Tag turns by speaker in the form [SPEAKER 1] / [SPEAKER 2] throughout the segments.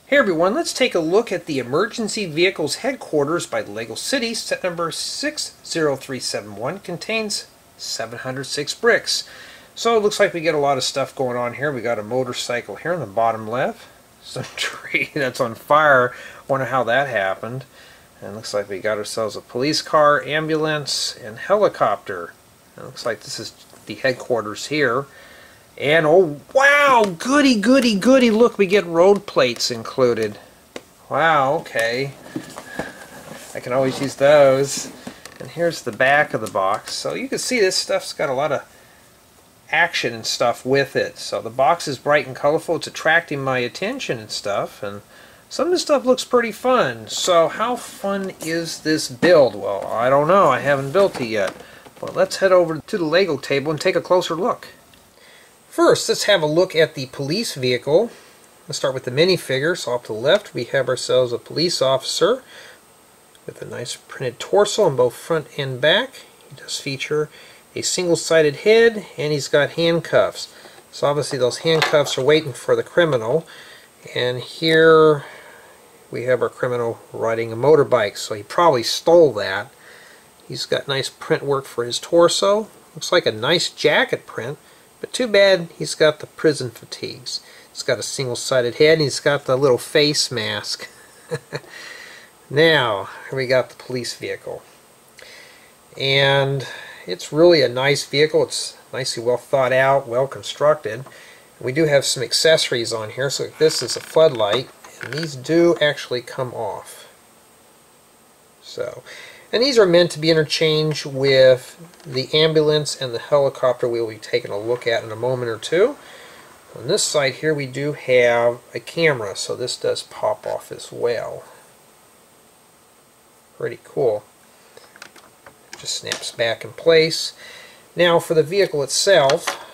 [SPEAKER 1] Hey everyone, let's take a look at the Emergency Vehicles Headquarters by Lego City. Set number 60371 contains 706 bricks. So it looks like we get a lot of stuff going on here. We got a motorcycle here in the bottom left. Some tree that's on fire. Wonder how that happened. And it looks like we got ourselves a police car, ambulance, and helicopter. It looks like this is the headquarters here. And oh wow, goody goody goody, look, we get road plates included. Wow, okay. I can always use those. And here's the back of the box. So you can see this stuff's got a lot of action and stuff with it. So the box is bright and colorful. It's attracting my attention and stuff. And some of this stuff looks pretty fun. So how fun is this build? Well, I don't know. I haven't built it yet. But let's head over to the Lego table and take a closer look. First, let's have a look at the police vehicle. Let's start with the minifigure. So off to the left, we have ourselves a police officer with a nice printed torso on both front and back. He does feature a single-sided head, and he's got handcuffs. So obviously those handcuffs are waiting for the criminal. And here we have our criminal riding a motorbike. So he probably stole that. He's got nice print work for his torso. Looks like a nice jacket print. But too bad he's got the prison fatigues. He's got a single-sided head and he's got the little face mask. Now, here we got the police vehicle. And it's really a nice vehicle. It's nicely well thought out, well constructed. We do have some accessories on here. So this is a floodlight, and these do actually come off. And these are meant to be interchanged with the ambulance and the helicopter we'll be taking a look at in a moment or two. On this side here we do have a camera, so this does pop off as well. Pretty cool. Just snaps back in place. Now for the vehicle itself,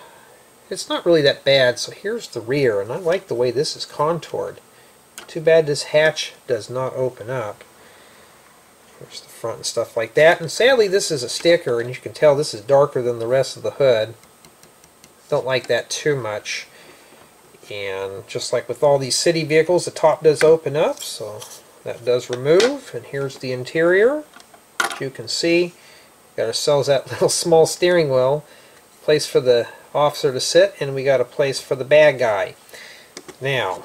[SPEAKER 1] it's not really that bad. So here's the rear, and I like the way this is contoured. Too bad this hatch does not open up. There's the front and stuff like that. And sadly this is a sticker, and you can tell this is darker than the rest of the hood. Don't like that too much. And just like with all these city vehicles, the top does open up, so that does remove. And here's the interior. As you can see, got ourselves that little small steering wheel, place for the officer to sit, and we got a place for the bad guy. Now,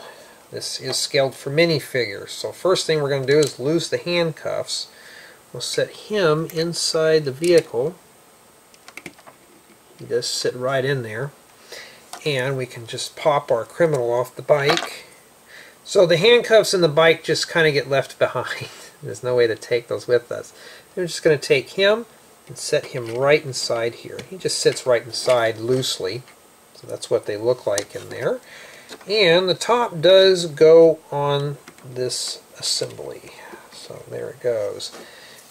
[SPEAKER 1] this is scaled for minifigures. So first thing we're going to do is loose the handcuffs. We'll set him inside the vehicle. He does sit right in there. And we can just pop our criminal off the bike. So the handcuffs and the bike just kind of get left behind. There's no way to take those with us. We're just going to take him and set him right inside here. He just sits right inside loosely. So that's what they look like in there. And the top does go on this assembly. So there it goes.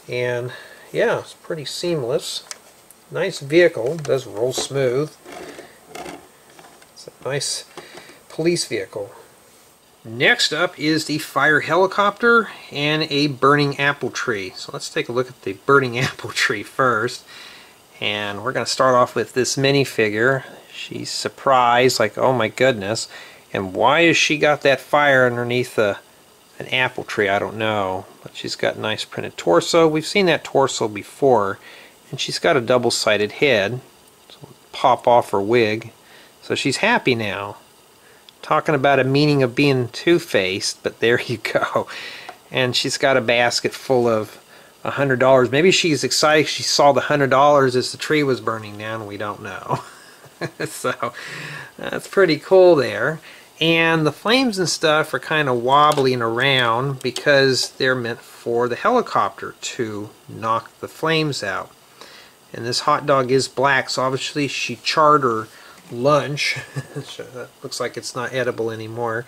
[SPEAKER 1] And yeah, it's pretty seamless. Nice vehicle. Does roll smooth. It's a nice police vehicle. Next up is the fire helicopter and a burning apple tree. So let's take a look at the burning apple tree first. And we're going to start off with this minifigure. She's surprised, like, oh my goodness. And why has she got that fire underneath an apple tree? I don't know. But she's got a nice printed torso. We've seen that torso before. And she's got a double-sided head. So we'll pop off her wig. So she's happy now. Talking about a meaning of being two-faced, but there you go. And she's got a basket full of $100. Maybe she's excited she saw the $100 as the tree was burning down. We don't know. So that's pretty cool there. And the flames and stuff are kind of wobbling around because they're meant for the helicopter to knock the flames out. And this hot dog is black, so obviously she charred her lunch. That looks like it's not edible anymore.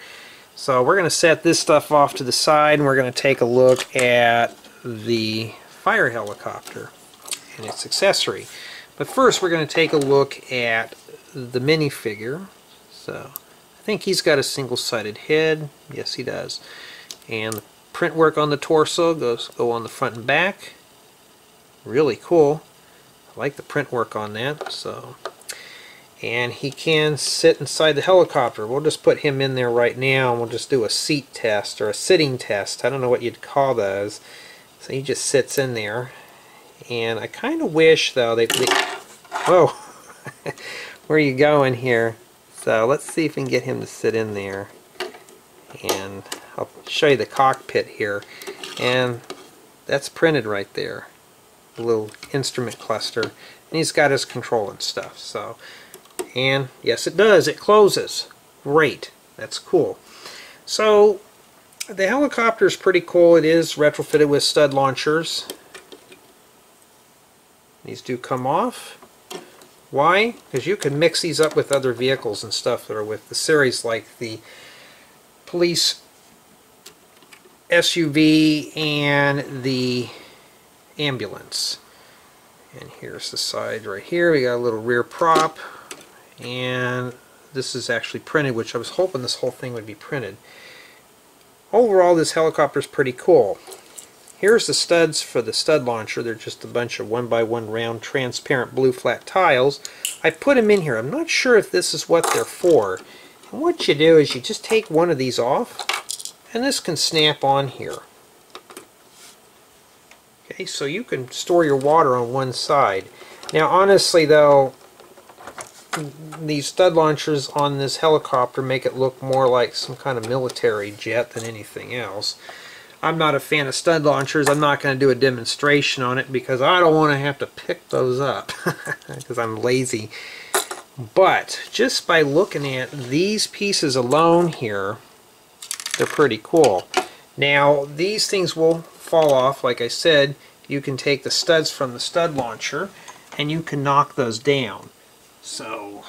[SPEAKER 1] So we're going to set this stuff off to the side, and we're going to take a look at the fire helicopter and its accessory. But first we're going to take a look at the minifigure. So I think he's got a single-sided head. Yes, he does. And the print work on the torso go on the front and back. Really cool. I like the print work on that. So and he can sit inside the helicopter. We'll just put him in there right now, and we'll just do a seat test, or a sitting test. I don't know what you'd call those. So he just sits in there, and I kind of wish, though, whoa, where are you going here? So let's see if we can get him to sit in there, and I'll show you the cockpit here, and that's printed right there, the little instrument cluster, and he's got his control and stuff. So, and yes, it does, it closes. Great, that's cool. So the helicopter is pretty cool. It is retrofitted with stud launchers. These do come off. Why? Because you can mix these up with other vehicles and stuff that are with the series, like the police SUV and the ambulance. And here's the side right here. We got a little rear prop, and this is actually printed, which I was hoping this whole thing would be printed. Overall, this helicopter is pretty cool. Here's the studs for the stud launcher. They're just a bunch of 1x1 round transparent blue flat tiles. I put them in here. I'm not sure if this is what they're for. And what you do is you just take one of these off, and this can snap on here. Okay, so you can store your water on one side. Now honestly though, these stud launchers on this helicopter make it look more like some kind of military jet than anything else. I'm not a fan of stud launchers. I'm not going to do a demonstration on it because I don't want to have to pick those up because I'm lazy. But just by looking at these pieces alone here, they're pretty cool. Now these things will fall off. Like I said, you can take the studs from the stud launcher and you can knock those down. So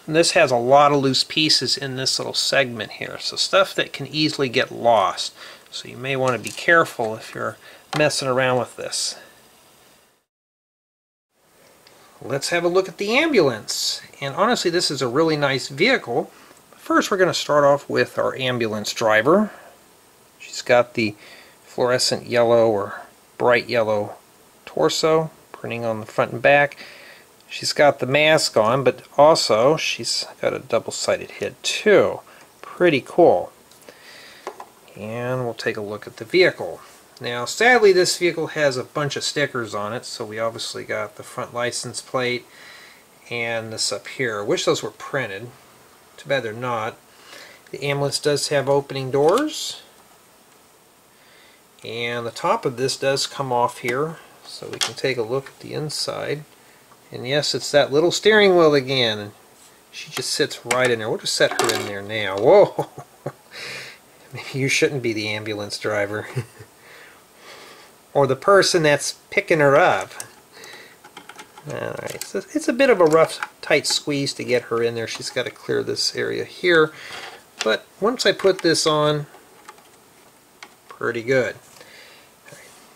[SPEAKER 1] this has a lot of loose pieces in this little segment here, so stuff that can easily get lost. So you may want to be careful if you're messing around with this. Let's have a look at the ambulance. And honestly, this is a really nice vehicle. First, we're going to start off with our ambulance driver. She's got the fluorescent yellow or bright yellow torso, printing on the front and back. She's got the mask on, but also she's got a double-sided head too. Pretty cool. And we'll take a look at the vehicle. Now sadly this vehicle has a bunch of stickers on it, so we obviously got the front license plate and this up here. I wish those were printed. Too bad they're not. The ambulance does have opening doors, and the top of this does come off here, so we can take a look at the inside. And yes, it's that little steering wheel again. She just sits right in there. We'll just set her in there now. Whoa! Maybe you shouldn't be the ambulance driver. Or the person that's picking her up. Alright, so it's a bit of a rough, tight squeeze to get her in there. She's got to clear this area here. But once I put this on, pretty good.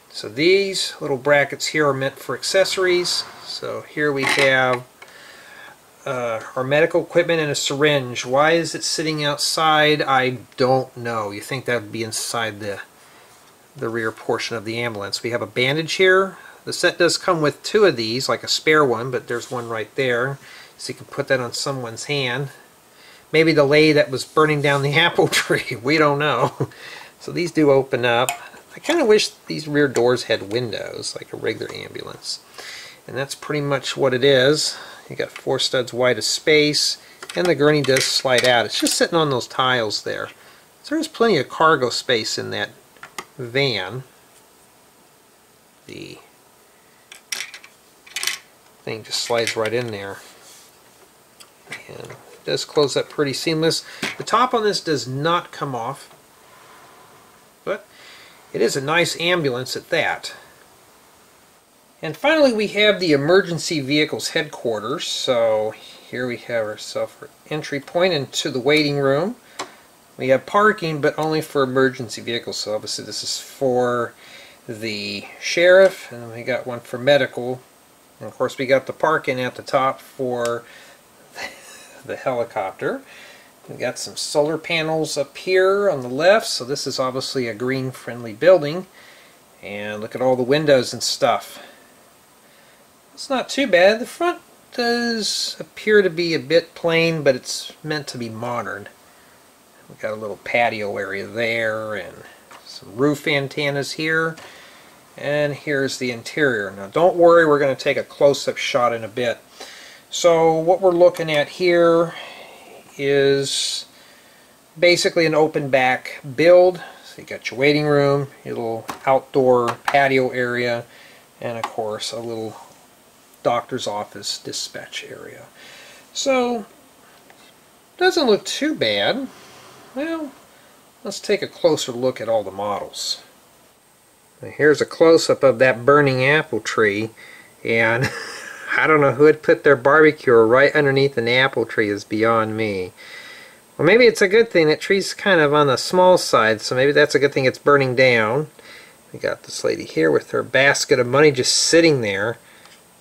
[SPEAKER 1] So these little brackets here are meant for accessories. So here we have our medical equipment and a syringe. Why is it sitting outside? I don't know. You think that would be inside the rear portion of the ambulance. We have a bandage here. The set does come with two of these, like a spare one, but there's one right there. So you can put that on someone's hand. Maybe the lady that was burning down the apple tree. We don't know. So these do open up. I kind of wish these rear doors had windows, like a regular ambulance. And that's pretty much what it is. You got 4 studs wide of space, and the gurney does slide out. It's just sitting on those tiles there. So there's plenty of cargo space in that van. The thing just slides right in there. And it does close up pretty seamless. The top on this does not come off, but it is a nice ambulance at that. And finally we have the emergency vehicles headquarters. So here we have ourselves our entry point into the waiting room. We have parking, but only for emergency vehicles. So obviously this is for the sheriff, and then we got one for medical. And of course we got the parking at the top for the helicopter. We got some solar panels up here on the left, so this is obviously a green friendly building. And look at all the windows and stuff. It's not too bad. The front does appear to be a bit plain, but it's meant to be modern. We've got a little patio area there and some roof antennas here. And here's the interior. Now don't worry, we're going to take a close-up shot in a bit. So what we're looking at here is basically an open back build. So you got your waiting room, your little outdoor patio area, and of course a little doctor's office dispatch area. So doesn't look too bad. Well, let's take a closer look at all the models. Now here's a close-up of that burning apple tree, and I don't know who had put their barbecue right underneath an apple tree is beyond me. Well, maybe it's a good thing. That tree's kind of on the small side, so maybe that's a good thing it's burning down. We got this lady here with her basket of money just sitting there.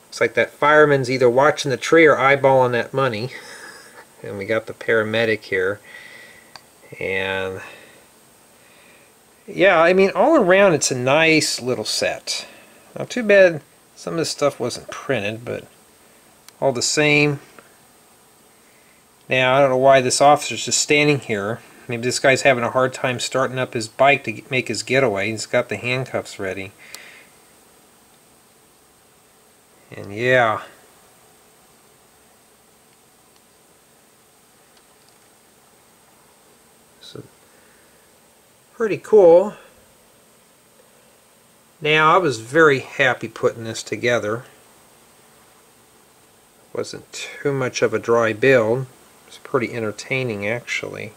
[SPEAKER 1] Looks like that fireman's either watching the tree or eyeballing that money. And we got the paramedic here. And yeah, I mean, all around it's a nice little set. Now, too bad some of this stuff wasn't printed, but all the same. Now, I don't know why this officer's just standing here. Maybe this guy's having a hard time starting up his bike to make his getaway. He's got the handcuffs ready. And yeah. So, pretty cool. Now, I was very happy putting this together. Wasn't too much of a dry build. It's pretty entertaining, actually.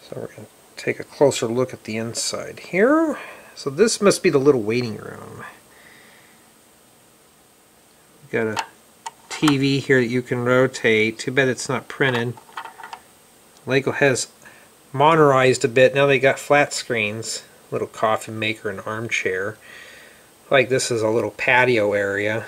[SPEAKER 1] So we're going to take a closer look at the inside here. So this must be the little waiting room. We've got a TV here that you can rotate. Too bad it's not printed. Lego has modernized a bit. Now they got flat screens. Little coffee maker and armchair. Like this is a little patio area.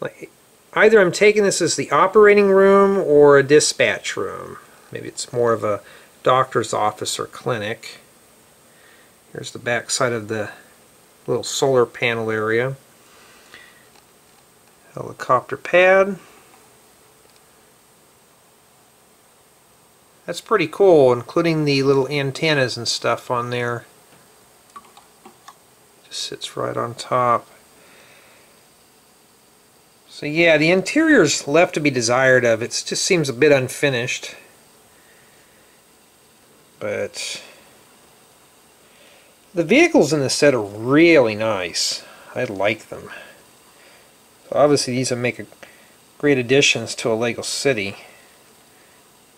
[SPEAKER 1] Like, either I'm taking this as the operating room or a dispatch room. Maybe it's more of a doctor's office or clinic. Here's the back side of the little solar panel area. Helicopter pad. That's pretty cool, including the little antennas and stuff on there. Just sits right on top. So yeah, the interior's left to be desired of. It just seems a bit unfinished. But the vehicles in this set are really nice. I like them. So obviously these will make great additions to a Lego city.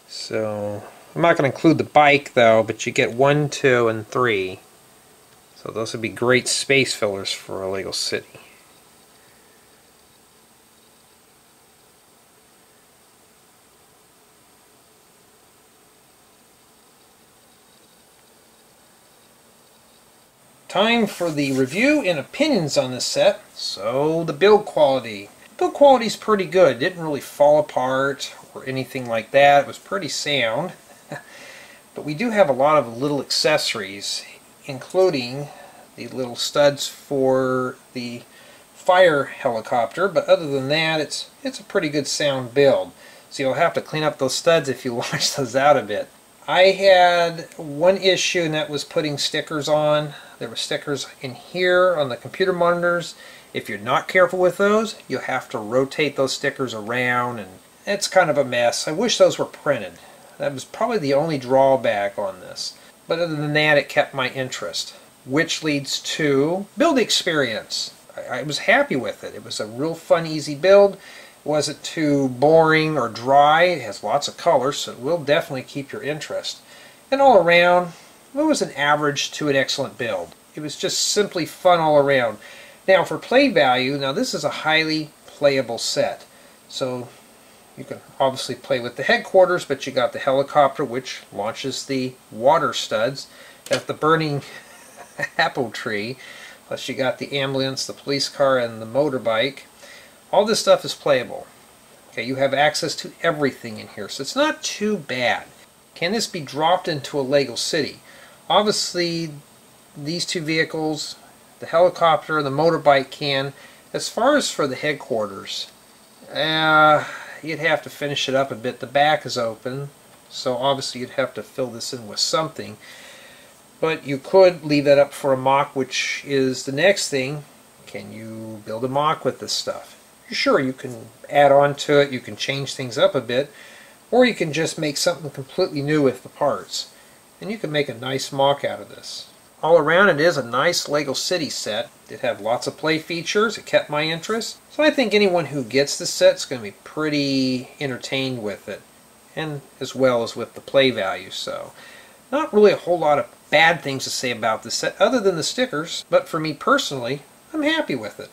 [SPEAKER 1] So I'm not going to include the bike though, but you get 1, 2, and 3. So those would be great space fillers for a Lego city. Time for the review and opinions on this set. So the build quality. Build quality is pretty good. It didn't really fall apart or anything like that. It was pretty sound. But we do have a lot of little accessories, including the little studs for the fire helicopter. But other than that, it's a pretty good sound build. So you'll have to clean up those studs if you wash those out a bit. I had one issue, and that was putting stickers on. There were stickers in here on the computer monitors. If you're not careful with those, you'll have to rotate those stickers around, and it's kind of a mess. I wish those were printed. That was probably the only drawback on this. But other than that, it kept my interest. Which leads to build experience. I was happy with it. It was a real fun, easy build. It wasn't too boring or dry. It has lots of colors, so it will definitely keep your interest. And all around, it was an average to an excellent build. It was just simply fun all around. Now for play value, now this is a highly playable set. So you can obviously play with the headquarters, but you got the helicopter, which launches the water studs. Got the burning apple tree, plus you got the ambulance, the police car, and the motorbike. All this stuff is playable. Okay, you have access to everything in here, so it's not too bad. Can this be dropped into a Lego city? Obviously, these two vehicles, the helicopter and the motorbike can. As far as for the headquarters, you'd have to finish it up a bit. The back is open, so obviously you'd have to fill this in with something. But you could leave that up for a mock, which is the next thing. Can you build a mock with this stuff? Sure, you can add on to it, you can change things up a bit, or you can just make something completely new with the parts. And you can make a nice mock out of this. All around, it is a nice Lego City set. It had lots of play features. It kept my interest. So I think anyone who gets this set is going to be pretty entertained with it, and as well as with the play value. So not really a whole lot of bad things to say about this set other than the stickers, but for me personally, I'm happy with it.